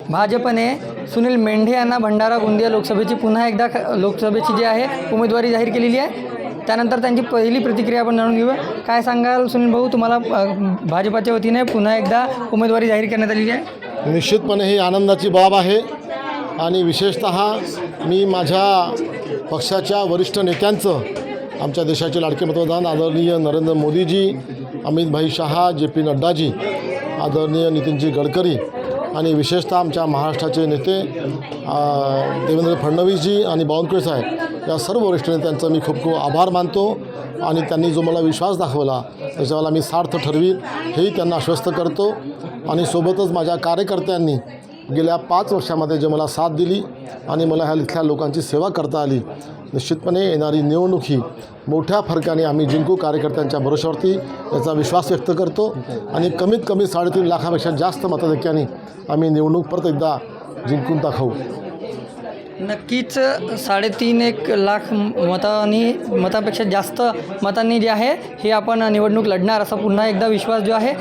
भाजपने सुनील मेंढे यांना भंडारा गोंदिया लोकसभेची पुन्हा एकदा लोकसभेची जी आहे उमेदवारी जाहीर केलेली आहे। त्यानंतर त्यांची पहिली प्रतिक्रिया आपण जाणून घेऊया। काय सांगाल सुनील भाऊ, तुम्हाला भाजपाच्या वतीने पुन्हा एकदा उमेदवारी जाहीर करण्यात आलेली आहे? निश्चितपणे ही आनंदाची बाब आहे आणि विशेषतः मी माझ्या पक्षाच्या वरिष्ठ नेत्यांचं, आमच्या देशाचे लाडके पंतप्रधान आदरणीय नरेंद्र मोदीजी, अमित शहा, जे.पी. नड्डाजी, आदरणीय नितीनजी गडकरी आणि विशेषतः आमच्या महाराष्ट्राचे नेते देवेंद्र फडणवीसजी आणि बावनकुळे साहेब, या सर्व वरिष्ठ नेत्यांचं मी खूप खूप आभार मानतो आणि त्यांनी जो मला विश्वास दाखवला त्याच्याला मी सार्थ ठरवीन हेही त्यांना आश्वस्त करतो। आणि सोबतच माझ्या कार्यकर्त्यांनी गेल्या 5 वर्षामध्ये जे मला साथ दिली आणि मला ह्या इथल्या लोकांची सेवा करता आली, निश्चितपणे येणारी निवडणूक ही मोठ्या फरकाने आम्ही जिंकू कार्यकर्त्यांच्या भरोश्यावरती याचा विश्वास व्यक्त करतो आणि कमीत कमी 3.5 लाखापेक्षा जास्त मताधिक्याने आम्ही निवडणूक परत एकदा जिंकून दाखवू। नक्कीच 3.5 लाख मतापेक्षा जास्त मतांनी जे आहे हे आपण निवडणूक लढणार असा पुन्हा एकदा विश्वास जो आहे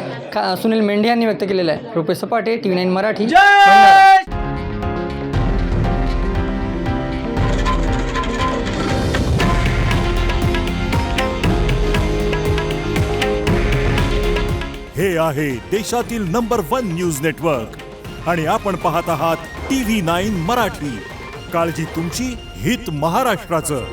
सुनील मेंढे यांनी व्यक्त केलेला आहे। रुपेश सपाटे, TV9 मराठी, भंडारा। हे आहे देशातील नंबर 1 न्यूज नेटवर्क आणि आपण पाहत आहात TV9 मराठी। काळजी तुमची, हित महाराष्ट्राचं।